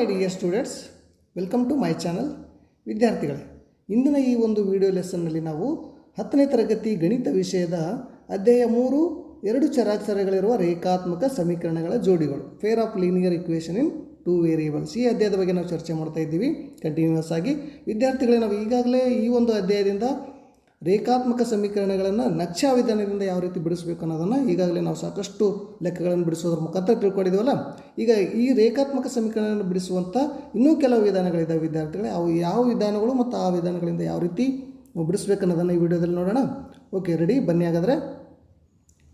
My dear students, welcome to my channel. ವಿದ್ಯಾರ್ಥಿಗಳೇ, ಇಂದಿನ ಈ ಒಂದು ವಿಡಿಯೋ ಲೆಸನ್ನಲ್ಲಿ ನಾವು 10ನೇ ತರಗತಿ ಗಣಿತ ವಿಷಯದ ಅಧ್ಯಾಯ 3 2 ಚರಾಕ್ಷರಗಳಿರುವ ರೇಖಾತ್ಮಕ ಸಮೀಕರಣಗಳ ಜೋಡಿಗಳು, fair of linear equation in 2 variables, ಈ ಅಧ್ಯಾಯದ ಬಗ್ಗೆ ನಾವು ಚರ್ಚೆ ಮಾಡ್ತಾ ಇದ್ದೀವಿ ಕಂಟಿನ್ಯೂಸ್ ಆಗಿ. ವಿದ್ಯಾರ್ಥಿಗಳೇ, ನಾವು ಈಗಾಗಲೇ ಈ ಒಂದು ಅಧ್ಯಾಯದಿಂದ ರೇಖಾತ್ಮಕ ಸಮೀಕರಣಗಳನ್ನು ನಕ್ಷಾ ವಿಧಾನದಿಂದ ಯಾವ ರೀತಿ ಬಿಡಿಸಬೇಕು ಅನ್ನೋದನ್ನು ಈಗಾಗಲೇ ನಾವು ಸಾಕಷ್ಟು ಲೆಕ್ಕಗಳನ್ನು ಬಿಡಿಸೋದ್ರ ಮುಖಾಂತರ ತಿಳ್ಕೊಂಡಿದ್ದೀವಲ್ಲ. ಈಗ ಈ ರೇಖಾತ್ಮಕ ಸಮೀಕರಣವನ್ನು ಬಿಡಿಸುವಂಥ ಇನ್ನೂ ಕೆಲವು ವಿಧಾನಗಳಿದ್ದಾವೆ ವಿದ್ಯಾರ್ಥಿಗಳೇ. ಅವು ಯಾವ ವಿಧಾನಗಳು ಮತ್ತು ಆ ವಿಧಾನಗಳಿಂದ ಯಾವ ರೀತಿ ನಾವು ಬಿಡಿಸ್ಬೇಕು ಅನ್ನೋದನ್ನು ಈ ವಿಡಿಯೋದಲ್ಲಿ ನೋಡೋಣ. Okay, ready? ಬನ್ನಿ ಹಾಗಾದರೆ.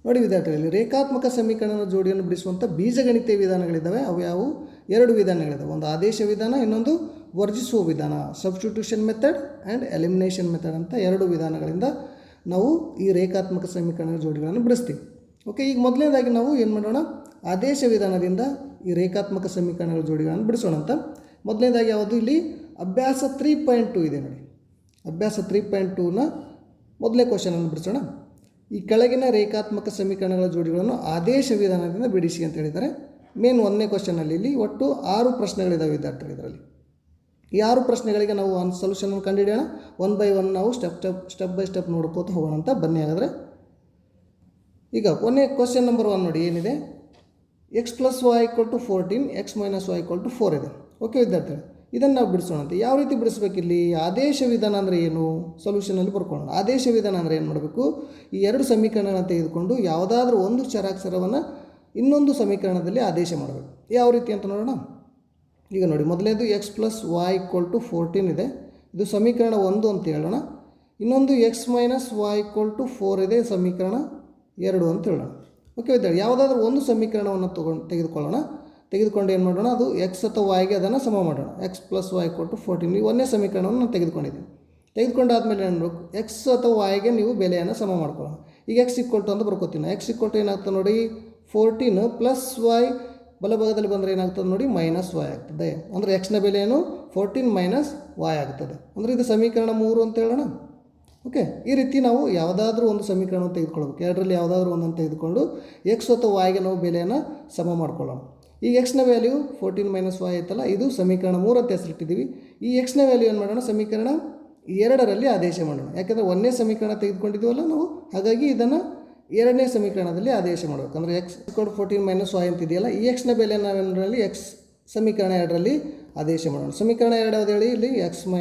ನೋಡಿ ವಿದ್ಯಾರ್ಥಿಗಳಲ್ಲಿ, ರೇಖಾತ್ಮಕ ಸಮೀಕರಣದ ಜೋಡಿಯನ್ನು ಬಿಡಿಸುವಂಥ ಬೀಜಗಣಿತೀಯ ವಿಧಾನಗಳಿದ್ದಾವೆ. ಅವು ಯಾವುವು? 2 ವಿಧಾನಗಳಿದ್ದಾವೆ. ಒಂದು ಆದೇಶ ವಿಧಾನ, ಇನ್ನೊಂದು ವರ್ಜಿಸುವ ವಿಧಾನ, substitution method and elimination method ಅಂತ 2 ವಿಧಾನಗಳಿಂದ ನಾವು ಈ ರೇಖಾತ್ಮಕ ಸಮೀಕರಣದ ಜೋಡಿಗಳನ್ನು ಬಿಡಿಸ್ತೀವಿ. ಓಕೆ, ಈಗ ಮೊದಲನೇದಾಗಿ ನಾವು ಏನು ಮಾಡೋಣ? ಆದೇಶ ವಿಧಾನದಿಂದ ಈ ರೇಖಾತ್ಮಕ ಸಮೀಕರಣಗಳ ಜೋಡಿಗಳನ್ನು ಬಿಡಿಸೋಣ ಅಂತ. ಮೊದಲನೇದಾಗಿ ಯಾವುದು? ಇಲ್ಲಿ ಅಭ್ಯಾಸ 3.2 ಇದೆ ನೋಡಿ. ಅಭ್ಯಾಸ 3.2ನ ಮೊದಲೇ ಕ್ವಶನನ್ನು ಬಿಡಿಸೋಣ. ಈ ಕೆಳಗಿನ ರೇಖಾತ್ಮಕ ಸಮೀಕರಣಗಳ ಜೋಡಿಗಳನ್ನು ಆದೇಶ ವಿಧಾನದಿಂದ ಬಿಡಿಸಿ ಅಂತ ಹೇಳಿದ್ದಾರೆ. ಮೇನ್ 1ನೇ ಕ್ವಶನಲ್ಲಿ ಇಲ್ಲಿ ಒಟ್ಟು 6 ಪ್ರಶ್ನೆಗಳಿದ್ದಾವೆ ವಿದ್ಯಾರ್ಥಿಗಳು. ಇದರಲ್ಲಿ ಈ 6 ಪ್ರಶ್ನೆಗಳಿಗೆ ನಾವು ಒಂದು ಸೊಲ್ಯೂಷನನ್ನು ಕಂಡುಹಿಡಿಯೋಣ. 1 ಬೈ 1 ನಾವು ಸ್ಟೆಪ್ ಬೈ ಸ್ಟೆಪ್ ನೋಡ್ಕೋತ ಹೋಗೋಣ ಅಂತ. ಬನ್ನಿ ಹಾಗಾದರೆ. ಈಗ ಕೊನೆ ಕ್ವಶನ್ ನಂಬರ್ 1 ನೋಡಿ, ಏನಿದೆ? x + y = 14, x - y = 4 ಇದೆ. ಓಕೆ ವಿದ್ಯಾರ್ಥಿಗಳು, ಇದನ್ನು ನಾವು ಬಿಡಿಸೋಣ ಅಂತ. ಯಾವ ರೀತಿ ಬಿಡಿಸ್ಬೇಕಿಲ್ಲಿ? ಆದೇಶ ವಿಧಾನ ಅಂದರೆ ಏನು? ಸೊಲ್ಯೂಷನಲ್ಲಿ ಬರ್ಕೊಳ್ಳೋಣ. ಆದೇಶ ವಿಧಾನ ಅಂದರೆ ಏನು ಮಾಡಬೇಕು? ಈ 2 ಸಮೀಕರಣಗಳನ್ನು ತೆಗೆದುಕೊಂಡು ಯಾವುದಾದ್ರೂ ಒಂದು ಚರಾಕ್ಷರವನ್ನು ಇನ್ನೊಂದು ಸಮೀಕರಣದಲ್ಲಿ ಆದೇಶ ಮಾಡಬೇಕು. ಯಾವ ರೀತಿ ಅಂತ ನೋಡೋಣ. ಈಗ ನೋಡಿ, ಮೊದಲನೇದು x + y = 14 ಇದೆ. ಇದು ಸಮೀಕರಣ 1 ಅಂತ ಹೇಳೋಣ. ಇನ್ನೊಂದು x - y = 4 ಇದೆ, ಸಮೀಕರಣ 2 ಅಂತ ಹೇಳೋಣ. ಓಕೆ ವಿದ್ಯಾರ್ಥಿ, ಯಾವುದಾದ್ರೂ ಒಂದು ಸಮೀಕರಣವನ್ನು ತೆಗೆದುಕೊಂಡು ಏನು ಮಾಡೋಣ? ಅದು x ಅಥವಾ yಗೆ ಅದನ್ನು ಸಮ ಮಾಡೋಣ. x + y = 14, ಈ 1ನೇ ಸಮೀಕರಣವನ್ನು ನಾನು ತೆಗೆದುಕೊಂಡಿದ್ದೀನಿ. ತೆಗೆದುಕೊಂಡಾದ್ಮೇಲೆ ಏನು ಮಾಡಬೇಕು? x ಅಥವಾ yಗೆ ನೀವು ಬೆಲೆಯನ್ನು ಸಮ ಮಾಡ್ಕೊಳ್ಳೋಣ. ಈಗ x = ಅಂತ ಬರ್ಕೋತೀನಿ. x = ಏನಾಗ್ತದೆ ನೋಡಿ, 14 + y ಬಲಭಾಗದಲ್ಲಿ ಬಂದರೆ ಏನಾಗ್ತದೆ ನೋಡಿ, -y ಆಗ್ತದೆ. ಅಂದರೆ ಎಕ್ಸ್ನ ಬೆಲೆ ಏನು? 14 - y ಆಗ್ತದೆ. ಅಂದರೆ ಇದು ಸಮೀಕರಣ 3 ಅಂತ ಹೇಳೋಣ. ಓಕೆ, ಈ ರೀತಿ ನಾವು ಯಾವುದಾದ್ರೂ ಒಂದು ಸಮೀಕರಣವನ್ನು ತೆಗೆದುಕೊಳ್ಬೇಕು. 2ರಲ್ಲಿ ಯಾವುದಾದ್ರೂ ಒಂದನ್ನು ತೆಗೆದುಕೊಂಡು x ಅಥವಾ yಗೆ ನಾವು ಬೆಲೆಯನ್ನು ಸಮ ಮಾಡ್ಕೊಳ್ಳೋಣ. ಈ ಎಕ್ಸ್ನ ವ್ಯಾಲ್ಯೂ 14 - y ಆಯ್ತಲ್ಲ, ಇದು ಸಮೀಕರಣ 3 ಅಂತ ಹೆಸರಿಟ್ಟಿದ್ದೀವಿ. ಈ ಎಕ್ಸ್ನ ವ್ಯಾಲ್ಯೂ ಏನು ಮಾಡೋಣ? ಸಮೀಕರಣ 2ರಲ್ಲಿ ಆದೇಶ ಮಾಡೋಣ. ಯಾಕೆಂದರೆ 1ನೇ ಸಮೀಕರಣ ತೆಗೆದುಕೊಂಡಿದ್ದೀವಲ್ಲ ನಾವು, ಹಾಗಾಗಿ ಇದನ್ನು 2ನೇ ಸಮೀಕರಣದಲ್ಲಿ ಆದೇಶ ಮಾಡಬೇಕು. ಅಂದರೆ x = 14 - y ಅಂತಿದೆಯಲ್ಲ, ಈ ಎಕ್ಸ್ನ ಬೆಲೆ ನಾವೇನರಲ್ಲಿ x ಸಮೀಕರಣ 2ರಲ್ಲಿ ಆದೇಶ ಮಾಡೋಣ. ಸಮೀಕರಣ 2 ಯಾವುದು ಹೇಳಿ? ಇಲ್ಲಿ x -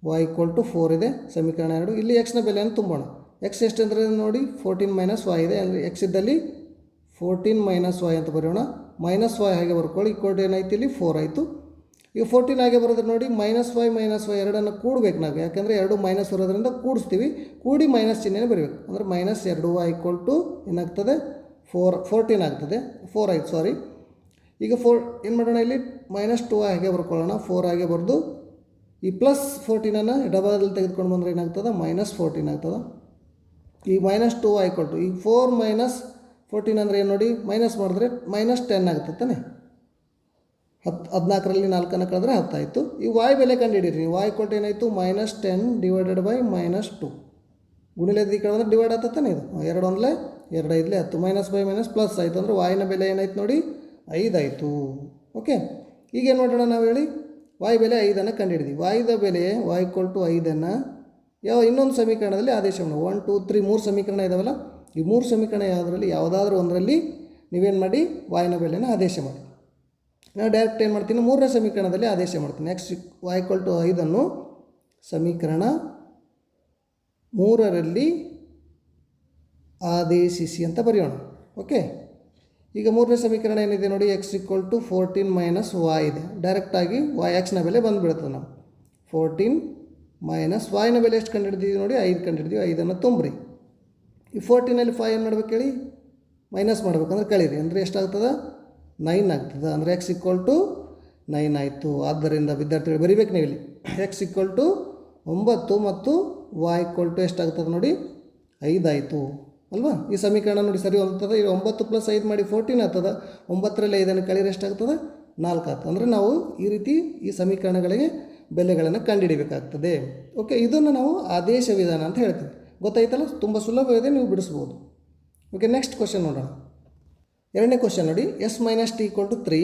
y = 4 ಇದೆ, ಸಮೀಕರಣ 2. ಇಲ್ಲಿ ಎಕ್ಸ್ನ ಬೆಲೆಯನ್ನು ತುಂಬೋಣ. x ಎಷ್ಟು ಅಂದರೆ ನೋಡಿ, 14 - y ಇದೆ. ಅಂದರೆ x ಇದ್ದಲ್ಲಿ 14 - y ಅಂತ ಬರೆಯೋಣ. -y ಹಾಗೆ ಬರ್ಕೊಳ್ಳಿ. ಏನಾಯ್ತು? ಇಲ್ಲಿ 4 ಆಯಿತು. ಈಗ 14 ಹಾಗೆ ಬರೋದ್ರೆ ನೋಡಿ, -y ಎರಡನ್ನು ಕೂಡಬೇಕು ನಾವು. ಯಾಕೆಂದರೆ 2 ಮೈನಸ್ ಬರೋದ್ರಿಂದ ಕೂಡಿಸ್ತೀವಿ. ಕೂಡಿ ಮೈನಸ್ ಚಿಹ್ನೆನೇ ಬರಬೇಕು. ಅಂದರೆ -2y = ಏನಾಗ್ತದೆ? 14 ಆಗ್ತದೆ. 4 ಆಯಿತು, ಸಾರಿ. ಈಗ ಏನು ಮಾಡೋಣ? ಇಲ್ಲಿ -2y ಹಾಗೆ ಬರ್ಕೊಳ್ಳೋಣ. 4 ಹಾಗೆ ಬರೆದು ಈ +14 ಎಡಭಾಗದಲ್ಲಿ ತೆಗೆದುಕೊಂಡು ಬಂದರೆ ಏನಾಗ್ತದೆ? -14 ಆಗ್ತದೆ. ಈ -2y = ಈ 4 - 14 ಅಂದರೆ ಏನು ನೋಡಿ, ಮೈನಸ್ ಮಾಡಿದ್ರೆ -10 ಆಗ್ತದೆ ತಾನೆ. 14ರಲ್ಲಿ 4 ಕಳೆದ್ರೆ 10 ಆಯಿತು. ಈ y ಬೆಲೆ ಕಂಡುಹಿಡಿಯಿರಿ. y = ಏನಾಯಿತು? -10 / -2. ಗುಣಿಲೆ ಕಳೆದ್ರೆ ಡಿವೈಡ್ ಆಗ್ತದೆ ತಾನೆ. ಇದು 2 1 2 5 10 - ಪ್ಲಸ್ ಆಯಿತು. ಅಂದರೆ yನ ಬೆಲೆ ಏನಾಯ್ತು ನೋಡಿ? 5 ಆಯಿತು. ಓಕೆ, ಈಗೇನು ಮಾಡೋಣ ನಾವು ಹೇಳಿ? y ಬೆಲೆ 5ಅನ್ನು ಕಂಡುಹಿಡಿದ್ವಿ. yದ ಬೆಲೆ y = 5ಅನ್ನು ಇನ್ನೊಂದು ಸಮೀಕರಣದಲ್ಲಿ ಆದೇಶ ಮಾಡೋಣ. 1 2 3 3 ಸಮೀಕರಣ ಇದಾವಲ್ಲ, ಈ 3 ಸಮೀಕರಣ ಯಾವುದಾದ್ರೂ ಒಂದರಲ್ಲಿ ನೀವೇನು ಮಾಡಿ? yನ ಬೆಲೆನ ಆದೇಶ ಮಾಡಿ. ನಾನು ಡೈರೆಕ್ಟ್ ಏನು ಮಾಡ್ತೀನಿ? 3ನೇ ಸಮೀಕರಣದಲ್ಲಿ ಆದೇಶ ಮಾಡ್ತೀನಿ. y = 5ಅನ್ನು ಸಮೀಕರಣ 3ರಲ್ಲಿ ಆದೇಶಿಸಿ ಅಂತ ಬರೆಯೋಣ. ಓಕೆ, ಈಗ 3ನೇ ಸಮೀಕರಣ ಏನಿದೆ ನೋಡಿ, x = 14 - y ಇದೆ. ಡೈರೆಕ್ಟಾಗಿ ಎಕ್ಸ್ನ ಬೆಲೆ ಬಂದುಬಿಡ್ತದೆ. ನಾವು 14 - yನ ಬೆಲೆ ಎಷ್ಟು ಕಂಡುಹಿಡಿದೀವಿ ನೋಡಿ? 5 ಕಂಡುಹಿಡಿದೀವಿ. 5ಅನ್ನು ತುಂಬ್ರಿ. ಈ 14ನಲ್ಲಿ 5 ಏನು ಮಾಡ್ಬೇಕು ಹೇಳಿ? ಮೈನಸ್ ಮಾಡ್ಬೇಕಂದ್ರೆ ಕಳೀರಿ. ಅಂದರೆ ಎಷ್ಟಾಗ್ತದೆ? 9 ಆಗ್ತದೆ. ಅಂದರೆ x = 9 ಆಯಿತು. ಆದ್ದರಿಂದ ವಿದ್ಯಾರ್ಥಿಗಳು ಬರೀಬೇಕು ನೀವು ಇಲ್ಲಿ. x = 9 ಮತ್ತು y = ಎಷ್ಟಾಗ್ತದೆ ನೋಡಿ? 5 ಆಯಿತು ಅಲ್ವಾ? ಈ ಸಮೀಕರಣ ನೋಡಿ ಸರಿ ಹೊಂದುತ್ತದೆ. ಈಗ 9 + 5 ಮಾಡಿ 14 ಆಗ್ತದೆ. 9ರಲ್ಲಿ 5ಅನ್ನು ಕಳೀರಿ ಎಷ್ಟಾಗ್ತದೆ? 4 ಆಗ್ತದೆ. ಅಂದರೆ ನಾವು ಈ ರೀತಿ ಈ ಸಮೀಕರಣಗಳಿಗೆ ಬೆಲೆಗಳನ್ನು ಕಂಡುಹಿಡಿಬೇಕಾಗ್ತದೆ. ಓಕೆ, ಇದನ್ನು ನಾವು ಆದೇಶ ವಿಧಾನ ಅಂತ ಹೇಳ್ತೀವಿ. ಗೊತ್ತಾಯ್ತಲ್ಲ? ತುಂಬ ಸುಲಭವಿದೆ, ನೀವು ಬಿಡಿಸ್ಬೋದು. ಓಕೆ, ನೆಕ್ಸ್ಟ್ ಕ್ವಶನ್ ನೋಡೋಣ. ಎರಡನೇ ಕ್ವಶನ್ ನೋಡಿ, s - t = 3,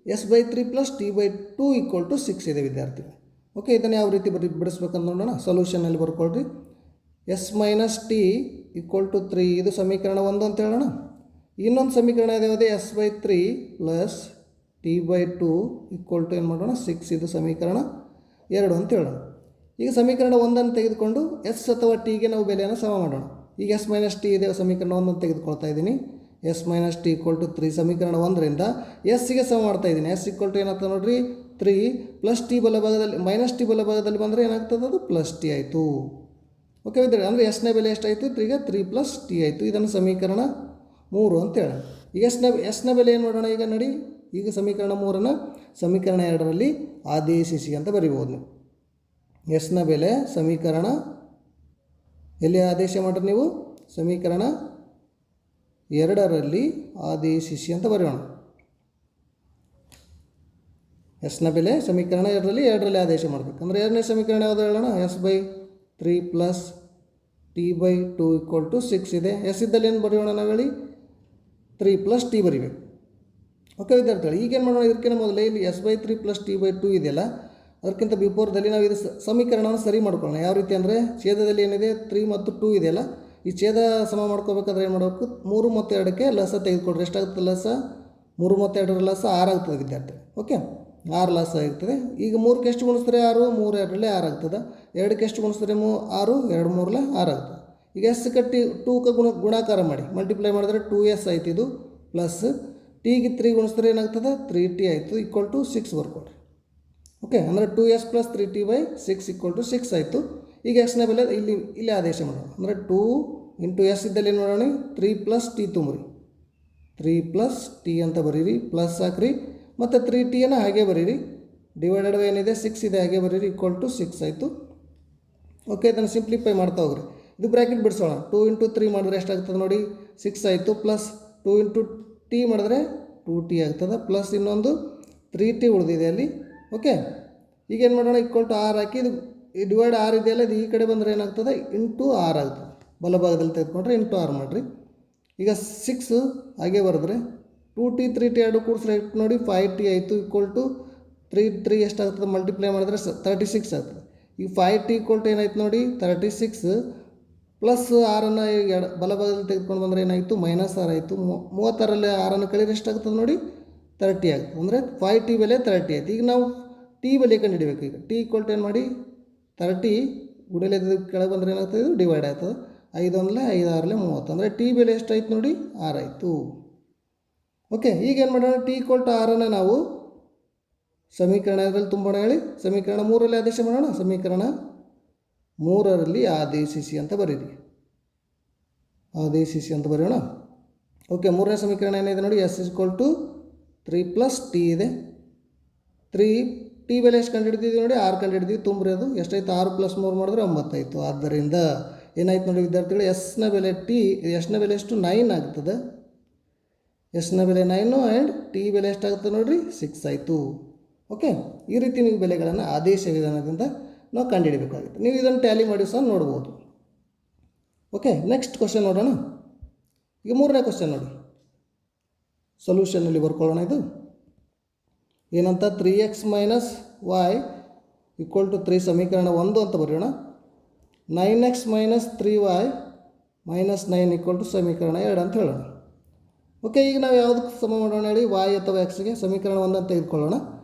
s/3 plus t/2 equal to 6 ಇದೆ ವಿದ್ಯಾರ್ಥಿಗಳು. ಓಕೆ, ಇದನ್ನು ಯಾವ ರೀತಿ ಬಿಡಿಸ್ಬೇಕಂತ ನೋಡೋಣ. ಸೊಲ್ಯೂಷನಲ್ಲಿ ಬರ್ಕೊಳ್ರಿ. s minus T equal to 3 ಇದು ಸಮೀಕರಣ 1 ಅಂತ ಹೇಳೋಣ. ಇನ್ನೊಂದು ಸಮೀಕರಣ ಯಾವುದು s/3 plus t/2 equal to ಏನು ಮಾಡೋಣ 6 ಇದು ಸಮೀಕರಣ 2 ಅಂತ ಹೇಳೋಣ. ಈಗ ಸಮೀಕರಣ 1 ತೆಗೆದುಕೊಂಡು ಎಸ್ ಅಥವಾ ಟಿಗೆ ನಾವು ಬೆಲೆಯನ್ನು ಸಮ ಮಾಡೋಣ. ಈಗ s ಮೈನಸ್ ಟಿ ಇದೆ ಸಮೀಕರಣ 1 ತೆಗೆದುಕೊಳ್ತಾ ಇದ್ದೀನಿ. s minus T equal to 3 ಸಮೀಕರಣ 1ರಿಂದ ಎಸ್ಸಿಗೆ ಸಮ ಮಾಡ್ತಾ ಇದ್ದೀನಿ. s ಈಕ್ವಲ್ ಟು ಏನಾಗ್ತದೆ ನೋಡಿರಿ 3 ಪ್ಲಸ್ ಟಿ ಬಲಭಾಗದಲ್ಲಿ ಮೈನಸ್ ಟಿ ಬಲಭಾಗದಲ್ಲಿ ಬಂದರೆ ಏನಾಗ್ತದೆ ಅದು ಪ್ಲಸ್ ಟಿ ಆಯಿತು. ಓಕೆ ವಿದ್ಯಾರ್ಥಿ, ಅಂದರೆ ಎಸ್ನ ಬೆಲೆ ಎಷ್ಟಾಯಿತು ಈಗ 3 ಪ್ಲಸ್ ಟಿ ಆಯಿತು. ಇದನ್ನು ಸಮೀಕರಣ 3 ಅಂತ ಹೇಳೋಣ. ಈಗ ಎಸ್ನ ಬೆಲೆ ಏನು ಮಾಡೋಣ ಈಗ ನೋಡಿ. ಈಗ ಸಮೀಕರಣ 3ನ್ನು ಸಮೀಕರಣ 2ರಲ್ಲಿ ಆದೇಶಿಸಿ ಅಂತ ಬರೀಬೋದು ನೀವು. ಎಸ್ನ ಬೆಲೆ ಸಮೀಕರಣ ಎಲ್ಲಿ ಆದೇಶ ಮಾಡಿರಿ ನೀವು ಸಮೀಕರಣ 2ರಲ್ಲಿ ಆದೇಶಿಸಿ ಅಂತ ಬರೆಯೋಣ. ಎಸ್ನ ಬೆಲೆ ಸಮೀಕರಣ 2ರಲ್ಲಿ ಆದೇಶ ಮಾಡಬೇಕು. ಅಂದರೆ 2ನೇ ಸಮೀಕರಣ ಯಾವುದು ಹೇಳೋಣ. s/3 plus t/2 equal to 6 ಇದೆ. ಎಸ್ ಇದ್ದಲ್ಲಿ ಏನು ಬರೆಯೋಣ ನಾವು ಹೇಳಿ 3 ಪ್ಲಸ್ ಟಿ ಬರಿಬೇಕು. ಓಕೆ ವಿದ್ಯಾರ್ಥಿಗಳು, ಈಗೇನು ಮಾಡೋಣ ಇದಕ್ಕಿಂತ ಮೊದಲೇ ಇಲ್ಲಿ s/3 ಪ್ಲಸ್ t/2 ಇದೆಯಲ್ಲ ಅದಕ್ಕಿಂತ ಬಿಫೋರ್ದಲ್ಲಿ ನಾವು ಇದು ಸಮೀಕರಣವನ್ನು ಸರಿ ಮಾಡ್ಕೊಳ್ಳೋಣ. ಯಾವ ರೀತಿ ಅಂದರೆ ಛೇದದಲ್ಲಿ ಏನಿದೆ 3 ಮತ್ತು 2 ಇದೆಯಲ್ಲ ಈ ಛೇದ ಸಮ ಮಾಡ್ಕೋಬೇಕಾದ್ರೆ ಏನು ಮಾಡಬೇಕು 3 ಮತ್ತು 2ಕ್ಕೆ ಲಸ ತೆಗೆದುಕೊಡ್ರಿ. ಎಷ್ಟಾಗುತ್ತೆ ಲಸ 3 ಮತ್ತು 2ರ ಲಸ 6 ಆಗ್ತದೆ ವಿದ್ಯಾರ್ಥಿ. ಓಕೆ, 6 ಲಸ ಆಗಿರ್ತದೆ. ಈಗ 3ಕ್ಕೆ ಎಷ್ಟು ಗುಣಿಸಿದ್ರೆ 6 3 2ರಲ್ಲಿ 6 ಆಗ್ತದೆ. 2ಕ್ಕೆ ಎಷ್ಟು ಗುಣಿಸಿದ್ರೆ 6 2 3ರಲ್ಲಿ 6 ಆಗ್ತದೆ. ಈಗ ಎಸ್ ಕಟ್ಟಿ 2ಕ್ಕೆ ಗುಣಾಕಾರ ಮಾಡಿ ಮಲ್ಟಿಪ್ಲೈ ಮಾಡಿದ್ರೆ 2s ಆಯ್ತು ಇದು ಪ್ಲಸ್ ಟಿಗೆ 3 ಗುಣಿಸಿದ್ರೆ ಏನಾಗ್ತದೆ 3t ಆಯಿತು ಈಕ್ವಲ್ ಟು 6 ಬರ್ಕೊಡ್ರಿ. ಓಕೆ, ಅಂದರೆ 2s plus 3t/6 equal to 6 ಆಯಿತು. ಈಗ ಎಕ್ಸ್ನ ಬೆಲೆ ಇಲ್ಲಿ ಆದೇಶ ಮಾಡೋಣ. ಅಂದರೆ 2 ಇಂಟು ಎಸ್ ಇದ್ದಲ್ಲಿ ಏನು ಮಾಡೋಣ 3 ಪ್ಲಸ್ ಟಿ ತುಂಬ್ರಿ 3 ಪ್ಲಸ್ ಟಿ ಅಂತ ಬರೀರಿ ಪ್ಲಸ್ ಹಾಕ್ರಿ ಮತ್ತು 3tಯನ್ನು ಹಾಗೆ ಬರೀರಿ ಡಿವೈಡೆಡ್ ಬೈ ಏನಿದೆ 6 ಇದೆ ಹಾಗೆ ಬರೀರಿ ಈಕ್ವಲ್ ಟು 6 ಆಯಿತು. ಓಕೆ, ಇದನ್ನು ಸಿಂಪ್ಲಿಫೈ ಮಾಡ್ತಾ ಹೋಗ್ರಿ. ಇದು ಬ್ರ್ಯಾಕೆಟ್ ಬಿಡಿಸೋಣ. 2 ಇಂಟು 3 ಮಾಡಿದ್ರೆ ಎಷ್ಟಾಗ್ತದೆ ನೋಡಿ 6 ಆಯಿತು ಪ್ಲಸ್ 2 ಇಂಟು ಟಿ ಮಾಡಿದ್ರೆ 2t ಆಗ್ತದೆ ಪ್ಲಸ್ ಇನ್ನೊಂದು 3t ಉಳಿದಿದೆ ಅಲ್ಲಿ. ಓಕೆ, ಈಗ ಏನು ಮಾಡೋಣ ಈಕ್ವಲ್ ಟು 6 ಹಾಕಿ ಇದು ಡಿವೈಡ್ 6 ಇದೆಯಲ್ಲ ಇದು ಈ ಕಡೆ ಬಂದರೆ ಏನಾಗ್ತದೆ ಇಂಟು 6 ಆಗ್ತದೆ. ಬಲಭಾಗದಲ್ಲಿ ತೆಗೆದುಕೊಂಡ್ರೆ ಇಂಟು 6 ಮಾಡಿರಿ. ಈಗ 6 ಹಾಗೆ ಬರೆದ್ರೆ 2t 3t ಎರಡು ಕೂಡಿಸ್ರೆ ನೋಡಿ 5t ಆಯಿತು ಈಕ್ವಲ್ ಟು 3 ಎಷ್ಟಾಗ್ತದೆ ಮಲ್ಟಿಪ್ಲೈ ಮಾಡಿದ್ರೆ 36 ಆಗ್ತದೆ. ಈಗ 5t ಈಕ್ವಲ್ ಟು ಏನಾಯ್ತು ನೋಡಿ 36 ಪ್ಲಸ್ 6ನ್ನು ಬಲಭಾಗದಲ್ಲಿ ತೆಗೆದುಕೊಂಡು ಬಂದರೆ ಏನಾಯಿತು -6 ಆಯಿತು. 36ರಲ್ಲಿ 6ನ್ನು ಕಳೆದ್ರೆ ಎಷ್ಟಾಗ್ತದೆ ನೋಡಿ 30 ಆಗ್ತದೆ. ಅಂದರೆ 5t ಬೆಲೆ 30 ಆಯಿತು. ಈಗ ನಾವು ಟಿ ಬೆಲೆ ಕಂಡು ಹಿಡಿಬೇಕು. ಈಗ ಟಿ ಈಕ್ವಲ್ ಟು ಏನು ಮಾಡಿ 30 ಗುಡಲೆ ಕೆಳಗೆ ಬಂದರೆ ಏನಾಗ್ತದೆ ಇದು ಡಿವೈಡ್ ಆಗ್ತದೆ. 5 1 5 6 30 ಅಂದರೆ ಟಿ ಬೆಲೆ ಎಷ್ಟಾಯ್ತು ನೋಡಿ 6 ಆಯಿತು. ಓಕೆ, ಈಗ ಏನು ಮಾಡೋಣ ಟಿ ಈಕ್ವಲ್ ಟು 6ನ್ನು ನಾವು ಸಮೀಕರಣದಲ್ಲಿ ತುಂಬೋಣ ಹೇಳಿ. ಸಮೀಕರಣ 3ರಲ್ಲಿ ಆದೇಶ ಮಾಡೋಣ. ಸಮೀಕರಣ 3ರಲ್ಲಿ ಆದೇಶಿಸಿ ಅಂತ ಬರೀರಿ. ಆದೇಶಿಸಿ ಅಂತ ಬರೆಯೋಣ. ಓಕೆ, 3ನೇ ಸಮೀಕರಣ ಏನಿದೆ ನೋಡಿ s equal to 3 plus T ಇದೆ. 3 ಟಿ ಬೆಲೆ ಎಷ್ಟು ಕಂಡು ಹಿಡಿದಿದ್ದೀವಿ ನೋಡಿ 6 ಕಂಡು ಹಿಡಿದೀವಿ. ತುಂಬ್ರಿ ಅದು ಎಷ್ಟಾಯಿತು 6 ಪ್ಲಸ್ 3 ಮಾಡಿದ್ರೆ 9 ಆಯಿತು. ಆದ್ದರಿಂದ ಏನಾಯ್ತು ನೋಡಿ ವಿದ್ಯಾರ್ಥಿಗಳು ಎಸ್ನ ಬೆಲೆ ಎಸ್ನ ಬೆಲೆ ಎಷ್ಟು 9 ಆಗ್ತದೆ. ಎಸ್ನ ಬೆಲೆ 9 ಆ್ಯಂಡ್ ಟಿ ಬೆಲೆ ಎಷ್ಟಾಗ್ತದೆ ನೋಡಿರಿ 6 ಆಯಿತು. ಓಕೆ, ಈ ರೀತಿ ನೀವು ಬೆಲೆಗಳನ್ನು ಆದೇಶ ವಿಧಾನದಿಂದ ನಾವು ಕಂಡುಹಿಡಬೇಕಾಗುತ್ತೆ. ನೀವು ಇದನ್ನು ಟ್ಯಾಲಿ ಮಾಡಿ ಸಹ ನೋಡ್ಬೋದು. ಓಕೆ, ನೆಕ್ಸ್ಟ್ ಕ್ವಶನ್ ನೋಡೋಣ. ಈಗ 3ನೇ ಕ್ವಶನ್ ನೋಡಿ ಸೊಲ್ಯೂಷನ್ನಲ್ಲಿ ಬರ್ಕೊಳ್ಳೋಣ. ಇದು ಏನಂತ 3x minus y equal to 3 ಸಮೀಕರಣ 1 ಅಂತ ಬರೆಯೋಣ. 9x minus 3y minus 9 equal to ಸಮೀಕರಣ 2 ಅಂತ ಹೇಳೋಣ. ಓಕೆ, ಈಗ ನಾವು ಯಾವುದಕ್ಕೆ ಸಮ ಮಾಡೋಣ ಹೇಳಿ y ಅಥವಾ ಎಕ್ಸ್ಗೆ ಸಮೀಕರಣ 1 ಅಂತ ತೆಗೆದುಕೊಳ್ಳೋಣ.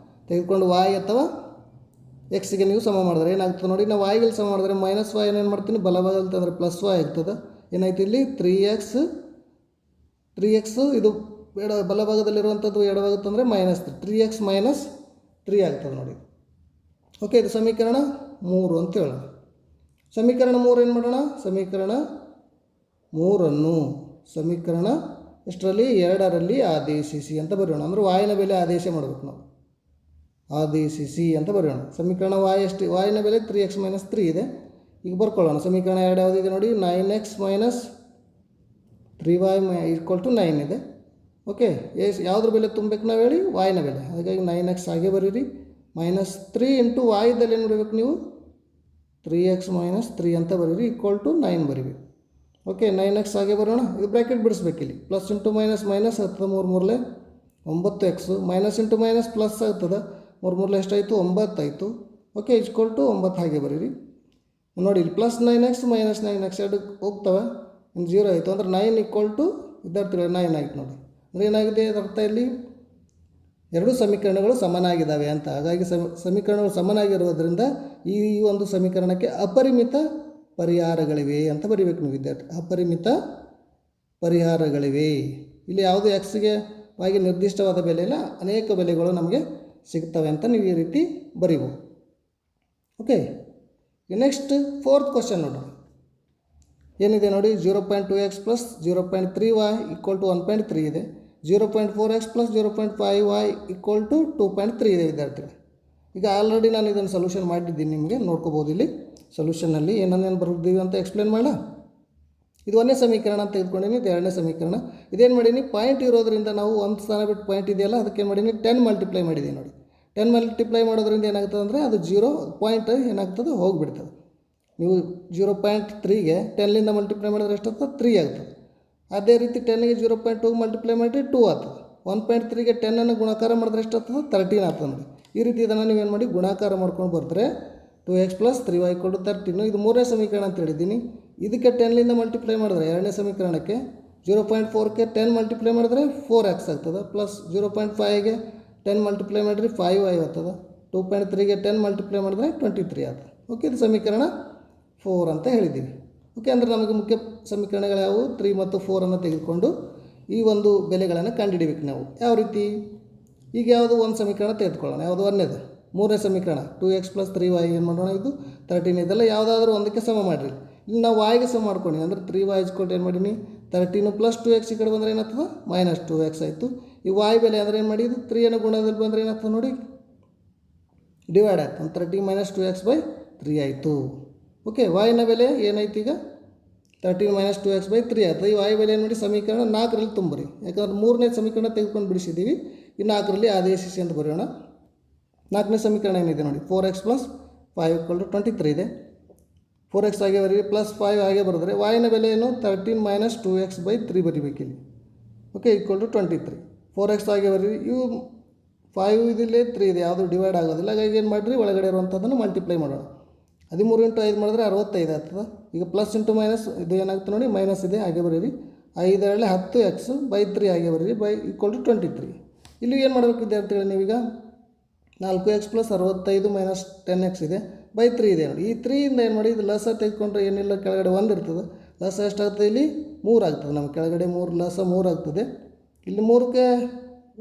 ತೆಗೆದುಕೊಂಡು y ಅಥವಾ ಎಕ್ಸ್ಗೆ ನೀವು ಸಮ ಮಾಡಿದ್ರೆ ಏನಾಗ್ತದೆ ನೋಡಿ. ನಾವು yಗೆ ಸಮ ಮಾಡಿದ್ರೆ ಮೈನಸ್ y ಏನು ಮಾಡ್ತೀನಿ ಬಲಭಾಗದಲ್ಲಿ ತಂದರೆ ಪ್ಲಸ್ y ಆಗ್ತದೆ. ಏನಾಯ್ತು ಇಲ್ಲಿ 3x ಇದು ಬಲಭಾಗದಲ್ಲಿರುವಂಥದ್ದು ಎಡಭಾಗತ್ತಂದರೆ -3x ಮೈನಸ್ 3 ಆಗ್ತದೆ ನೋಡಿ. ಓಕೆ, ಇದು ಸಮೀಕರಣ 3 ಅಂತ ಹೇಳೋಣ. ಸಮೀಕರಣ 3 ಏನು ಮಾಡೋಣ ಸಮೀಕರಣ 3ನ್ನು ಸಮೀಕರಣ ಎಷ್ಟರಲ್ಲಿ 2ರಲ್ಲಿ ಆದೇಶಿಸಿ ಅಂತ ಬರೆಯೋಣ. ಅಂದರೆ ವಾಯಿನ ಬೆಲೆ ಆದೇಶ ಮಾಡಬೇಕು ನಾವು. ಆದೇಶಿಸಿ ಅಂತ ಬರೆಯೋಣ. ಸಮೀಕರಣ ವಾಯಿನ ಬೆಲೆ 3x ಮೈನಸ್ 3 ಇದೆ. ಈಗ ಬರ್ಕೊಳ್ಳೋಣ. ಸಮೀಕರಣ 2 ಯಾವುದಿದೆ ನೋಡಿ 9x minus 3y equal to 9 ಇದೆ. ಓಕೆ, ಯಾವುದ್ರ ಬೆಲೆ ತುಂಬಬೇಕು ನಾವು ಹೇಳಿ ವಾಯಿನ ಬೆಲೆ. ಹಾಗಾಗಿ 9x ಹಾಗೆ ಬರೀರಿ. -3 ಇಂಟು ವಾಯಿದಲ್ಲಿ ಏನು ಬರೀಬೇಕು ನೀವು 3x ಮೈನಸ್ 3 ಅಂತ ಬರೀರಿ ಈಕ್ವಲ್ ಟು 9 ಬರೀಬೇಕು. ಓಕೆ, 9x ಹಾಗೆ ಬರೋಣ. ಇದು ಬ್ರ್ಯಾಕೆಟ್ ಬಿಡಿಸ್ಬೇಕು ಇಲ್ಲಿ. Plus into minus minus 3 3 9x minus into minus plus ಆಗ್ತದೆ. 3 ಮೂರಲೆ ಎಷ್ಟಾಯಿತು 9 ಆಯಿತು. ಓಕೆ ಈಕ್ವಲ್ ಟು 9 ಹಾಗೆ ಬರೀರಿ. ನೋಡಿ ಇಲ್ಲಿ ಪ್ಲಸ್ 9x ಮೈನಸ್ 9x ಎರಡು ಹೋಗ್ತವೆ, ಇನ್ನು 0 ಆಯಿತು ಅಂದರೆ 9 ಈಕ್ವಲ್ ಟು ವಿದ್ಯಾರ್ಥಿಗಳು 9 ಆಯಿತು. ನೋಡಿ ಅಂದರೆ ಏನಾಗಿದೆ ಅದರ ಅರ್ಥ ಇಲ್ಲಿ ಎರಡು ಸಮೀಕರಣಗಳು ಸಮನಾಗಿದ್ದಾವೆ ಅಂತ. ಹಾಗಾಗಿ ಸಮೀಕರಣಗಳು ಸಮನಾಗಿರೋದ್ರಿಂದ ಈ ಒಂದು ಸಮೀಕರಣಕ್ಕೆ ಅಪರಿಮಿತ ಪರಿಹಾರಗಳಿವೆ ಅಂತ ಬರೀಬೇಕು ನೀವು ವಿದ್ಯಾರ್ಥಿ. ಅಪರಿಮಿತ ಪರಿಹಾರಗಳಿವೆ. ಇಲ್ಲಿ ಯಾವುದು ಎಕ್ಸ್ಗೆ ವಾಗಿ ನಿರ್ದಿಷ್ಟವಾದ ಬೆಲೆ ಇಲ್ಲ, ಅನೇಕ ಬೆಲೆಗಳು ನಮಗೆ ಸಿಗ್ತವೆ ಅಂತ ನೀವು ಈ ರೀತಿ ಬರೀಬೋದು. ಓಕೆ ನೆಕ್ಸ್ಟ್ 4th ಕ್ವಶನ್ ನೋಡೋಣ. ಏನಿದೆ ನೋಡಿ 0.2x plus 0.3y equal to 1.3 ಇದೆ. 0.4x plus 0.5y equal to 2.3 ಇದೆ ವಿದ್ಯಾರ್ಥಿಗಳು. ಈಗ ಆಲ್ರೆಡಿ ನಾನು ಇದನ್ನು ಸೊಲ್ಯೂಷನ್ ಮಾಡಿದ್ದೀನಿ, ನಿಮಗೆ ನೋಡ್ಕೋಬೋದು. ಇಲ್ಲಿ ಸೊಲ್ಯೂಷನ್ನಲ್ಲಿ ಏನೇನು ಬರೆದಿದ್ದೀವಿ ಅಂತ ಎಕ್ಸ್ಪ್ಲೇನ್ ಮಾಡೋಣ. ಇದು 1ನೇ ಸಮೀಕರಣ ಅಂತ ತೆಗೆದುಕೊಂಡಿನಿ. ಇದು 2ನೇ ಸಮೀಕರಣ. ಇದೇನು ಮಾಡೀನಿ, ಪಾಯಿಂಟ್ ಇರೋದ್ರಿಂದ ನಾವು ಒಂದು ಸ್ಥಾನ ಬಿಟ್ಟು ಪಾಯಿಂಟ್ ಇದೆಯಲ್ಲ ಅದಕ್ಕೆ ಏನು ಮಾಡೀನಿ 10 ಮಲ್ಟಿಪ್ಲೈ ಮಾಡಿದ್ದೀನಿ. ನೋಡಿ 10 ಮಲ್ಟಿಪ್ಲೈ ಮಾಡೋದ್ರಿಂದ ಏನಾಗ್ತದೆ ಅಂದರೆ ಅದು 0 ಪಾಯಿಂಟ್ ಏನಾಗ್ತದೆ ಹೋಗಿಬಿಡ್ತದೆ. ನೀವು 0.3ಗೆ 10ಲಿಂದ ಮಲ್ಟಿಪ್ಲೈ ಮಾಡಿದ್ರೆ ಎಷ್ಟಾಗ್ತದೆ 3 ಆಗ್ತದೆ. ಅದೇ ರೀತಿ 10ಗೆ 0.2 ಮಲ್ಟಿಪ್ಲೈ ಮಾಡಿದ್ರೆ 2 ಆಗ್ತದೆ. 1.3ಗೆ 10ಅನ್ನು ಗುಣಾಕಾರ ಮಾಡಿದ್ರೆ ಎಷ್ಟಾಗ್ತದೆ 13 ಆಗ್ತದೆ. ನೋಡಿ ಈ ರೀತಿ ಇದನ್ನು ನೀವೇನು ಮಾಡಿ ಗುಣಾಕಾರ ಮಾಡ್ಕೊಂಡು ಬರ್ತಾರೆ 2x ಪ್ಲಸ್ 3y = 13. ಇದು 3ನೇ ಸಮೀಕರಣ ಅಂತ ಹೇಳಿದ್ದೀನಿ. ಇದಕ್ಕೆ 10ಲಿಂದ ಮಲ್ಟಿಪ್ಲೈ ಮಾಡಿದ್ರೆ 2ನೇ ಸಮೀಕರಣಕ್ಕೆ 0.4ಗೆ 10 ಮಲ್ಟಿಪ್ಲೈ ಮಾಡಿದ್ರೆ 4x ಆಗ್ತದೆ. ಪ್ಲಸ್ 0.5ಗೆ 10 ಮಲ್ಟಿಪ್ಲೈ ಮಾಡಿದ್ರೆ 5y ಆಗ್ತದೆ. 2.3ಗೆ 10 ಮಲ್ಟಿಪ್ಲೈ ಮಾಡಿದ್ರೆ 23 ಆಗ್ತದೆ. ಓಕೆ ಇದು ಸಮೀಕರಣ 4 ಅಂತ ಹೇಳಿದ್ದೀವಿ. ಓಕೆ ಅಂದರೆ ನಮಗೆ ಮುಖ್ಯ ಸಮೀಕರಣಗಳು ಯಾವುವು 3 ಮತ್ತು 4 ತೆಗೆದುಕೊಂಡು ಈ ಒಂದು ಬೆಲೆಗಳನ್ನು ಕಂಡುಹಿಡಿಬೇಕು ನಾವು. ಯಾವ ರೀತಿ, ಈಗ ಯಾವುದು ಒಂದು ಸಮೀಕರಣ ತೆಗೆದುಕೊಳ್ಳೋಣ. ಯಾವುದು 1ನೇದು 3ನೇ ಸಮೀಕರಣ 2x ಪ್ಲಸ್ 3y ಏನು ಮಾಡೋಣ, ಇದು 13 ಇದೆಲ್ಲ ಯಾವುದಾದ್ರೂ ಒಂದಕ್ಕೆ ಸಮ ಮಾಡಿರಿ. ಇಲ್ಲಿ ನಾವು yಗೆ ಸಮ ಮಾಡ್ಕೊಂಡು ಅಂದರೆ 3y = ಏನು ಮಾಡೀನಿ 13 ಪ್ಲಸ್ 2x ಈ ಕಡೆ ಬಂದರೆ ಏನಾಗ್ತದೆ ಮೈನಸ್ 2x ಆಯಿತು. ಈ y ಬೆಲೆ ಅಂದರೆ ಏನು ಮಾಡಿದ್ದು 3ನ ಗುಣದಲ್ಲಿ ಬಂದರೆ ಏನಾಗ್ತದೆ ನೋಡಿ ಡಿವೈಡ್ ಆಗ್ತದೆ. 13 ಮೈನಸ್ 2x/3 ಆಯಿತು. ಓಕೆ yನ ಬೆಲೆ ಏನಾಯ್ತು ಈಗ 13 ಮೈನಸ್ 2x/3 ಆಯಿತು. ಈ y ಬೆಲೆ ಏನು ಮಾಡಿ ಸಮೀಕರಣ 4ರಲ್ಲಿ ತುಂಬ್ರಿ. ಯಾಕಂದ್ರೆ 3ನೇ ಸಮೀಕರಣ ತೆಗೆದುಕೊಂಡು ಬಿಡಿಸಿದ್ದೀವಿ, ಈ 4ರಲ್ಲಿ ಆದೇಶಿಸಿ ಅಂತ ಬರೆಯೋಣ. 4ನೇ ಸಮೀಕರಣ ಏನಿದೆ ನೋಡಿ 4x ಪ್ಲಸ್ 5 = 23 ಇದೆ. 4x ಹಾಗೆ ಬರೀ ಪ್ಲಸ್ 5 ಹಾಗೆ ಬರೆದ್ರೆ yನ ಬೆಲೆ ಏನು 13 ಮೈನಸ್ 2x/3 ಬರೀಬೇಕಿಲ್ಲಿ. ಓಕೆ = 23. 4x ಹಾಗೆ ಬರೀ ಇವು 5 ಇದಿಲ್ಲೇ 3 ಇದೆ, ಯಾವುದು ಡಿವೈಡ್ ಆಗೋದಿಲ್ಲ. ಹಾಗಾಗಿ ಏನು ಮಾಡಿರಿ ಒಳಗಡೆ ಇರುವಂಥದ್ದನ್ನು ಮಲ್ಟಿಪ್ಲೈ ಮಾಡೋಣ. 13 × 5 ಮಾಡಿದ್ರೆ 65 ಆಗ್ತದೆ. ಈಗ ಪ್ಲಸ್ ಇಂಟು ಮೈನಸ್ ಇದು ಏನಾಗ್ತದೆ ನೋಡಿ ಮೈನಸ್ ಇದೆ ಹಾಗೆ ಬರೀರಿ. 5 10x/3 ಹಾಗೆ ಬರೀರಿ = 23. ಇಲ್ಲಿ ಏನು ಮಾಡಬೇಕು ವಿದ್ಯಾರ್ಥಿಗಳು ನೀವೀಗ 4x ಪ್ಲಸ್ 65 ಮೈನಸ್ 10x ಇದೆ /3 ಇದೆ ನೋಡಿ. ಈ 3ಇಂದ ಏನು ಮಾಡಿ ಇದು ಲಸ ತೆಗೆದುಕೊಂಡ್ರೆ ಏನಿಲ್ಲ ಕೆಳಗಡೆ 1 ಇರ್ತದೆ. ಲಸ ಎಷ್ಟಾಗ್ತದೆ ಇಲ್ಲಿ 3 ಆಗ್ತದೆ. ನಮ್ಮ ಕೆಳಗಡೆ 3 ಲಸ 3 ಆಗ್ತದೆ. ಇಲ್ಲಿ 3ಕ್ಕೆ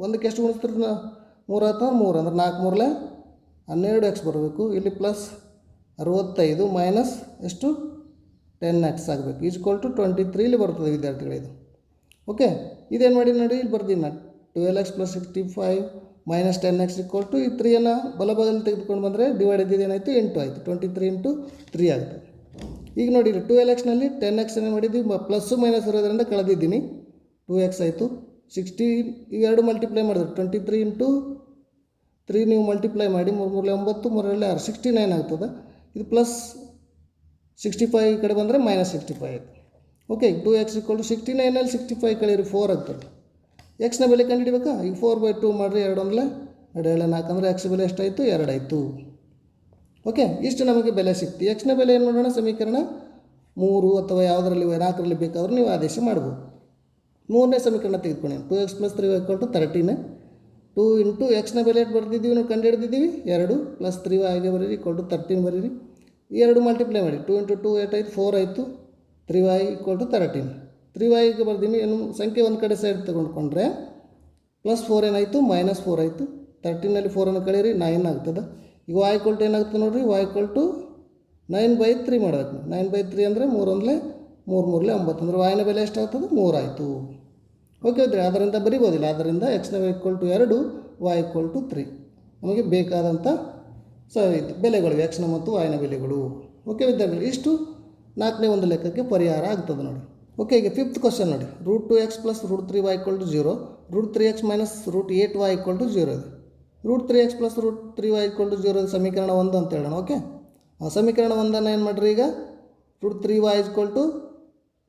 1ಕ್ಕೆ ಎಷ್ಟು ಗುಣಿಸ್ತಾರೆ 3 ಆಗ್ತದೆ. 3 ಅಂದರೆ 4 ಮೂರಲೆ 12x ಬರಬೇಕು. ಇಲ್ಲಿ ಪ್ಲಸ್ 65 ಮೈನಸ್ ಎಷ್ಟು 10x ಆಗಬೇಕು = 23 ಇಲ್ಲಿ ಬರ್ತದೆ ವಿದ್ಯಾರ್ಥಿಗಳಿದು. ಓಕೆ ಇದೇನು ಮಾಡಿ ನೋಡಿ ಇಲ್ಲಿ ಬರ್ತೀನಿ ನಾನು 12x ಪ್ಲಸ್ 65 ಮೈನಸ್ 10x = ಈ 3ಯನ್ನು ಬಲಭಾಗದಲ್ಲಿ ತೆಗೆದುಕೊಂಡು ಬಂದರೆ ಡಿವೈಡ್ ಇದ್ದಿದ್ದು ಏನಾಯಿತು 8 ಆಯಿತು. 23 × 3 ಆಗ್ತದೆ. ಈಗ ನೋಡಿ 12xನಲ್ಲಿ 10x ಏನು ಮಾಡಿದ್ದೀವಿ ಪ್ಲಸ್ಸು ಮೈನಸ್ ಇರೋದ್ರಿಂದ ಕಳೆದಿದ್ದೀನಿ 2x ಆಯಿತು. 16 ಇವೆರಡು ಮಲ್ಟಿಪ್ಲೈ ಮಾಡಿದ್ರೆ 23 × 3 ನೀವು ಮಲ್ಟಿಪ್ಲೈ ಮಾಡಿ 3 3 9 3 6 69 ಆಗ್ತದೆ. ಇದು ಪ್ಲಸ್ 65 ಈ ಕಡೆ ಬಂದರೆ ಮೈನಸ್ 65 ಆಯಿತು. ಓಕೆ 2x = 69ನಲ್ಲಿ 65 ಕಳೀರಿ 4 ಆಗ್ತದೆ. ಎಕ್ಸ್ನ ಬೆಲೆ ಕಂಡುಹಿಡಿಬೇಕಾ. ಈಗ 4/2 ಮಾಡಿರಿ 2 1 2 7 4 ಅಂದರೆ ಎಕ್ಸ್ ಬೆಲೆ ಎಷ್ಟಾಯಿತು 2 ಆಯಿತು. ಓಕೆ ಇಷ್ಟು ನಮಗೆ ಬೆಲೆ ಸಿಕ್ತು. ಎಕ್ಸ್ನ ಬೆಲೆ ಏನು ಮಾಡೋಣ ಸಮೀಕರಣ 3 ಅಥವಾ ಯಾವುದರಲ್ಲಿ 4ರಲ್ಲಿ ಬೇಕಾದರೂ ನೀವು ಆದೇಶ ಮಾಡ್ಬೋದು. 3ನೇ ಸಮೀಕರಣ ತೆಗೆದುಕೊಳ್ಳಿ 2x ಪ್ಲಸ್ 3y = 13. 2 ಇಂಟು ಎಕ್ಸ್ನ ಬೆಲೆ ಎಷ್ಟು ಬರ್ತಿದ್ದೀವಿ ನಾವು ಕಂಡು ಹಿಡಿದಿದ್ದೀವಿ 2 ಪ್ಲಸ್ 3y ಹಾಗೆ ಬರೀರಿ = 13 ಬರೀರಿ. ಈ 2 ಮಲ್ಟಿಪ್ಲೈ ಮಾಡಿ 2 × 2 8 ಆಯಿತು 4 ಆಯಿತು. 3y = 13. 3yಗೆ ಬರ್ತೀನಿ ಏನು ಸಂಖ್ಯೆ ಒಂದು ಕಡೆ ಸೈಡ್ ತೊಗೊಂಡ್ಕೊಂಡ್ರೆ ಪ್ಲಸ್ 4 ಏನಾಯಿತು ಮೈನಸ್ 4 ಆಯಿತು. 13ನಲ್ಲಿ 4ಅನ್ನು ಕಳೀರಿ 9 ಆಗ್ತದೆ. ಈಗ y = ಏನಾಗ್ತದೆ ನೋಡಿರಿ y = 9/3 ಮಾಡಬೇಕು. 9/3 ಅಂದರೆ 3 1 3 3 9 ಅಂದರೆ yನ ಬೆಲೆ ಎಷ್ಟಾಗ್ತದೆ 3 ಆಯಿತು. ಓಕೆ ಇದ್ದರೆ ಅದರಿಂದ ಬರಿಬೋದಿಲ್ಲ. ಆದ್ದರಿಂದ ಎಕ್ಸ್ನ ಬೆಲೆ = 2 y = 3 ನಮಗೆ ಬೇಕಾದಂಥ ಬೆಲೆಗಳು ಎಕ್ಸ್ನ ಮತ್ತು yನ ಬೆಲೆಗಳು. ಓಕೆ ವಿದ್ಯಾರ್ಥಿಗಳು ಇಷ್ಟು 4ನೇ ಒಂದು ಲೆಕ್ಕಕ್ಕೆ ಪರಿಹಾರ ಆಗ್ತದೆ ನೋಡಿ. ಓಕೆ ಈಗ 5th ಕ್ವಶನ್ ನೋಡಿ √2x plus √3y = 0. √3x minus √8y = 0 ಇದೆ. √3x ಪ್ಲಸ್ √3y = 0 ಸಮೀಕರಣ 1 ಅಂತ ಹೇಳೋಣ. ಓಕೆ ಆ ಸಮೀಕರಣ 1ಅನ್ನು ಏನು ಮಾಡಿರಿ ಈಗ √3y =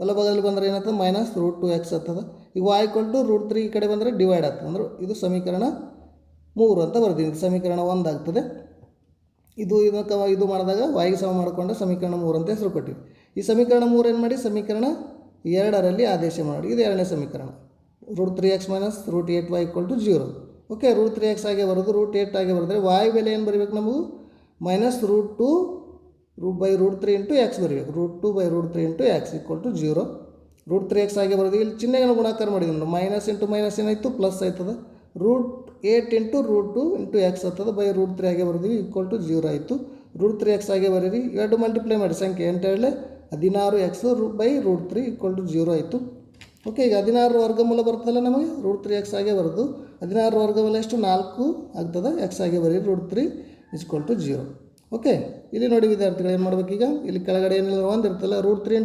ಬಲಭಾಗದಲ್ಲಿ ಬಂದರೆ ಏನಾಗ್ತದೆ ಮೈನಸ್ √2x ಆಗ್ತದೆ. ಈಗ y = √3 ಈ ಕಡೆ ಬಂದರೆ ಡಿವೈಡ್ ಆಗ್ತದೆ, ಅಂದ್ರೆ ಇದು ಸಮೀಕರಣ 3 ಅಂತ ಬರ್ತೀನಿ. ಸಮೀಕರಣ 1 ಆಗ್ತದೆ. ಇದು ಮಾಡಿದಾಗ y ಸಮ ಮಾಡಿಕೊಂಡ್ರೆ ಸಮೀಕರಣ 3 ಅಂತ ಹೆಸರು ಕೊಟ್ಟಿವಿ. ಈ ಸಮೀಕರಣ 3 ಏನು ಮಾಡಿ ಸಮೀಕರಣ 2ರಲ್ಲಿ ಆದೇಶ ಮಾಡಿ. ಇದು ಎರಡನೇ ಸಮೀಕರಣ. √3x - √8y = 0. ಓಕೆ, √3x ಆಗಿ ಬರೋದು, √8 ಆಗಿ ಬರೆದ್ರೆ y ಬೆಲೆ ಏನು ಬರೀಬೇಕು ನಮಗೂ -√2/√3 × x ಬರೀಬೇಕು. √2/√3 × x = 0. √3x ಆಗಿ ಬರೋದು. ಇಲ್ಲಿ ಚಿಹ್ನೆಗಳನ್ನು ಗುಣಾಕಾರ ಮಾಡಿದ್ವಿ ನಾವು. ಮೈನಸ್ ಇಂಟು ಮೈನಸ್ ಏನಾಯಿತು, ಪ್ಲಸ್ ಆಯ್ತದೆ. √8 × √2 × x ಆಗ್ತದೆ. √3 ಆಗಿ ಬರೋದು = 0 ಆಯಿತು. √3x ಆಗಿ ಬರೀರಿ. ಎರಡು ಮಲ್ಟಿಪ್ಲೈ ಮಾಡಿ ಸಂಖ್ಯೆ 8 16x √3 = 0 ಆಯಿತು. ಓಕೆ, ಈಗ 16 ವರ್ಗಮೂಲ ಬರ್ತದಲ್ಲ ನಮಗೆ, √3x ಆಗಿ ಬರೋದು. 16 ವರ್ಗಮೂಲ ಎಷ್ಟು 4 ಆಗ್ತದೆ. x ಆಗಿ ಬರೀರಿ. √3 = 0. ಓಕೆ, ಇಲ್ಲಿ ನೋಡಿ ವಿದ್ಯಾರ್ಥಿಗಳು ಏನು ಮಾಡ್ಬೇಕೀಗ, ಇಲ್ಲಿ ಕೆಳಗಡೆ ಏನಿಲ್ಲ 1 ಇರ್ತಲ್ಲ, √3 ×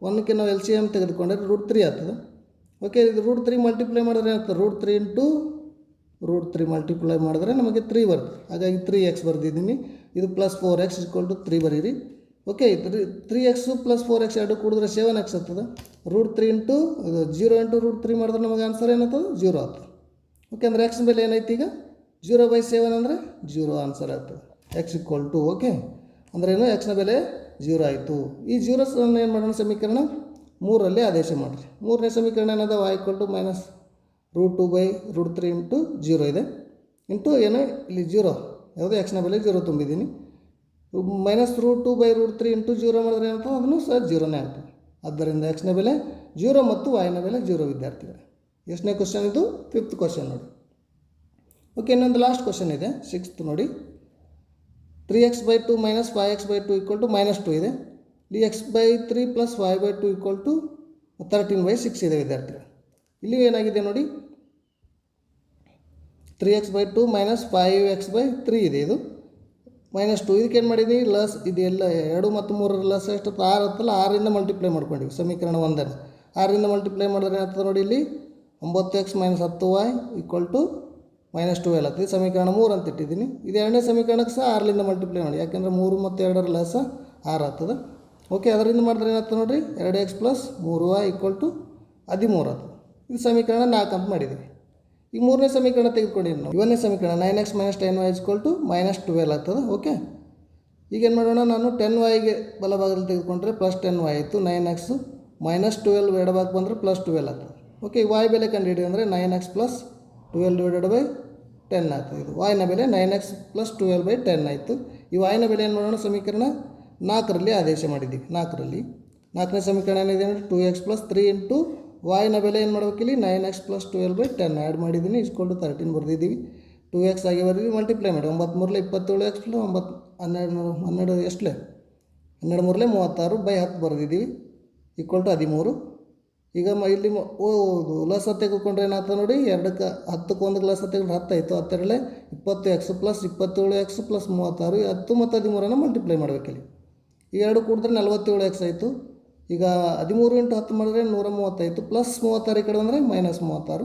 1ಕ್ಕೆ ನಾವು LCM ತೆಗೆದುಕೊಂಡ್ರೆ √3 ಆಗ್ತದೆ. ಓಕೆ, ಇದು √3 ಮಲ್ಟಿಪ್ಲೈ ಮಾಡಿದ್ರೆ ಏನಾಗ್ತದೆ, √3 × √3 ಮಲ್ಟಿಪ್ಲೈ ಮಾಡಿದ್ರೆ ನಮಗೆ 3 ಬರ್ತದೆ. ಹಾಗಾಗಿ 3x ಬರೆದಿದ್ದೀನಿ. ಇದು +4x = 3 ಬರೀರಿ. ಓಕೆ, 3x + 4x ಎರಡು ಕೂಡಿದ್ರೆ 7x ಆಗ್ತದೆ. √3 × 0 × √3 ಮಾಡಿದ್ರೆ ನಮಗೆ ಆನ್ಸರ್ ಏನಾಗ್ತದೆ, 0 ಆಗ್ತದೆ. ಓಕೆ, ಅಂದರೆ x ಬೆಲೆ ಏನಾಯ್ತು ಈಗ 0/7 ಅಂದರೆ 0 ಆನ್ಸರ್ ಆಗ್ತದೆ. x = ಓಕೆ, ಅಂದ್ರೇನು x ನ ಬೆಲೆ 0 ಆಯಿತು. ಈ 0 ಏನು ಮಾಡೋಣ, ಸಮೀಕರಣ 3ರಲ್ಲಿ ಆದೇಶ ಮಾಡಿರಿ. 3ನೇ ಸಮೀಕರಣ ಏನದ y = -√2/√3 × 0 ಇದೆ. ಇಂಟು ಏನು ಇಲ್ಲಿ 0 ಯಾವುದೇ x ನ ಬೆಲೆ 0 ತುಂಬಿದ್ದೀನಿ. -√2/√3 × 0 ಮಾಡಿದ್ರೆ ಏನಾಗ್ತದೆ, ಅದನ್ನು ಸಹ 0ನೇ ಆಗ್ತದೆ. ಆದ್ದರಿಂದ x ನ ಬೆಲೆ 0 ಮತ್ತು y ನ ಬೆಲೆ 0 ವಿದ್ಯಾರ್ಥಿಗಳೇ. ಎಷ್ಟನೇ ಕ್ವಶನ್ ಇದು, 5th ಕ್ವಶನ್ ನೋಡಿ. ಓಕೆ, ಇನ್ನೊಂದು ಲಾಸ್ಟ್ ಕ್ವಶನ್ ಇದೆ, 6th ನೋಡಿ. 3x/2 - 5x/2 = -2 ಇದೆ. ಇಲ್ಲಿ x/3 + y/2 = 13/6 ಇದೆ ವಿದ್ಯಾರ್ಥಿಗಳು. ಇಲ್ಲಿ ಏನಾಗಿದೆ ನೋಡಿ, 3x/2 - 5x/3 ಇದೆ. ಇದು -2. ಇದಕ್ಕೆ ಏನು ಮಾಡಿದ್ವಿ, ಲಸ್ ಇದೆಲ್ಲ 2 ಮತ್ತು 3 ಲಸ್ ಎಷ್ಟು 6 ಹತ್ತಲ್ಲ, 6ರಿಂದ ಮಲ್ಟಿಪ್ಲೈ ಮಾಡ್ಕೊಂಡಿವಿ ಸಮೀಕರಣ 1. 6ರಿಂದ ಮಲ್ಟಿಪ್ಲೈ ಮಾಡಿದ್ರೆ ಏನಾಗ್ತದೆ ನೋಡಿ, ಇಲ್ಲಿ 9x - 10y = -12 ಆಗ್ತದೆ. ಸಮೀಕರಣ 3 ಅಂತ ಇಟ್ಟಿದ್ದೀನಿ. ಇದು ಎರಡನೇ ಸಮೀಕರಣಕ್ಕೆ ಸಹ 6ರಿಂದ ಮಲ್ಟಿಪ್ಲೈ ಮಾಡಿ, ಯಾಕೆಂದರೆ 3 ಮತ್ತು 2ರ ಲಸ 6 ಆಗ್ತದೆ. ಓಕೆ, ಅದರಿಂದ ಮಾಡಿದ್ರೆ ಏನಾಗ್ತದೆ ನೋಡಿರಿ, 2x + 3y = 13 ಆಗ್ತದೆ. ಇದು ಸಮೀಕರಣ 4 ಅಂತ ಮಾಡಿದ್ದೀವಿ. ಈಗ 3ನೇ ಸಮೀಕರಣ ತೆಗೆದುಕೊಂಡಿದ್ದೀವಿ ನಾವು. 1ನೇ ಸಮೀಕರಣ 9x - 10y = -12 ಆಗ್ತದೆ. ಓಕೆ, ಈಗ ಏನು ಮಾಡೋಣ, ನಾನು 10yಗೆ ಬಲಭಾಗದಲ್ಲಿ ತೆಗೆದುಕೊಂಡ್ರೆ +10y ಆಯಿತು. 9x -12 ಎಡಭಾಗಕ್ಕೆ ಬಂದರೆ +12 ಆಗ್ತದೆ. ಓಕೆ, y ಬೆಲೆ ಕಂಡುಹಿಡಿಯೋದು ಅಂದರೆ 9x + 12 / 10 ಆಗ್ತದೆ. ಇದು y ನ ಬೆಲೆ 9x + 12/10 ಆಯಿತು. ಈ y ನ ಬೆಲೆ ಏನು ಮಾಡೋಣ, ಸಮೀಕರಣ 4ರಲ್ಲಿ ಆದೇಶ ಮಾಡಿದ್ದೀವಿ. 4ನೇ ಸಮೀಕರಣ ಏನಿದೆ ಅಂದರೆ 2x + 3 × y ನ ಬೆಲೆ ಏನು ಮಾಡ್ಬೇಕು, ಇಲ್ಲಿ 9x + 12/10 ಆ್ಯಡ್ ಮಾಡಿದ್ದೀನಿ. = 13 ಬರೆದಿದ್ದೀವಿ. 2x ಆಗಿ ಬರೀ ಮಲ್ಟಿಪ್ಲೈ ಮಾಡಿ. 9 3 27x + 12 ಎಷ್ಟಲೆ 12 3 36/10 ಬರೆದಿದ್ದೀವಿ. = 13. ಈಗ ಇಲ್ಲಿ ಲಸ ತೆಗೆದುಕೊಂಡ್ರೆ ಏನಾಗ್ತದೆ ನೋಡಿ, 2ಕ್ಕೆ 10ಕ್ಕೆ 1 ಲಸ ತೆಗೆದ್ರೆ 10 ಆಯಿತು. 10 20x + 27x + 36. 10 ಮತ್ತು 13 ಮಲ್ಟಿಪ್ಲೈ ಮಾಡಬೇಕಿಲ್ಲಿ. ಈ 2 ಕೂಡಿದ್ರೆ 47x ಆಯಿತು. ಈಗ 13 × 10 ಮಾಡಿದ್ರೆ 130 ಆಯಿತು. +36 ಈ ಕಡೆ ಬಂದರೆ -36.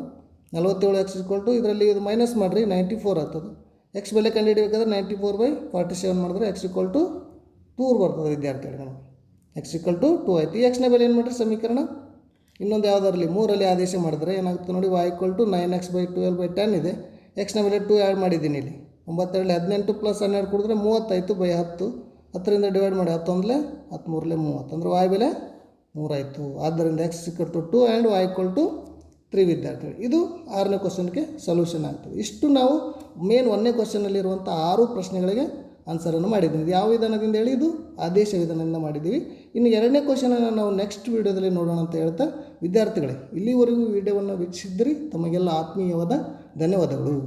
47x = ಇದರಲ್ಲಿ ಇದು ಮೈನಸ್ ಮಾಡಿರಿ 94 ಆಗ್ತದೆ. x ಬೆಲೆ ಕಂಡುಹಿಡಿಯಬೇಕಾದ್ರೆ 94/47 ಮಾಡಿದ್ರೆ x = 2 ಬರ್ತದೆ ವಿದ್ಯಾರ್ಥಿಗಳಿಗೆ. ನಮಗೆ x = 2 ಆಯಿತು. ಈ x ನ ಬೆಲೆ ಏನು ಮಾಡಿರಿ, ಸಮೀಕರಣ ಇನ್ನೊಂದು ಯಾವುದರಲ್ಲಿ 3ರಲ್ಲಿ ಆದೇಶ ಮಾಡಿದ್ರೆ ಏನಾಗುತ್ತೆ ನೋಡಿ, y = 9x/12/10 ಇದೆ. x ನ ಬೆಲೆ 2 ಆ್ಯಡ್ ಮಾಡಿದ್ದೀನಿ ಇಲ್ಲಿ. 9 18 + 12 ಕೂಡಿದ್ರೆ 30 ಆಯಿತು. 10 10ರಿಂದ ಡಿವೈಡ್ ಮಾಡಿ, 10 1 13 30 ಅಂದರೆ y ಬೆಲೆ 3 ಆಯಿತು. ಆದ್ದರಿಂದ x = 2 ಆ್ಯಂಡ್ y = 3 ವಿದ್ಯಾರ್ಥಿಗಳು. ಇದು 6ನೇ ಕ್ವಶನ್ಗೆ ಸೊಲ್ಯೂಷನ್ ಆಗ್ತದೆ. ಇಷ್ಟು ನಾವು ಮೇನ್ 1ನೇ ಕ್ವಶನ್ನಲ್ಲಿರುವಂಥ 6 ಪ್ರಶ್ನೆಗಳಿಗೆ ಆನ್ಸರನ್ನು ಮಾಡಿದ್ದೀನಿ. ಇದು ಯಾವ ವಿಧಾನದಿಂದ ಹೇಳಿ, ಇದು ಆದೇಶ ವಿಧಾನದಿಂದ ಮಾಡಿದ್ದೀವಿ. ಇನ್ನು 2ನೇ ಕ್ವಶನನ್ನು ನಾವು ನೆಕ್ಸ್ಟ್ ವೀಡಿಯೋದಲ್ಲಿ ನೋಡೋಣ ಅಂತ ಹೇಳ್ತಾ, ವಿದ್ಯಾರ್ಥಿಗಳೇ ಇಲ್ಲಿವರೆಗೂ ವಿಡಿಯೋವನ್ನು ವೀಕ್ಷಿಸಿದ್ರಿ, ತಮಗೆಲ್ಲ ಆತ್ಮೀಯವಾದ ಧನ್ಯವಾದಗಳು.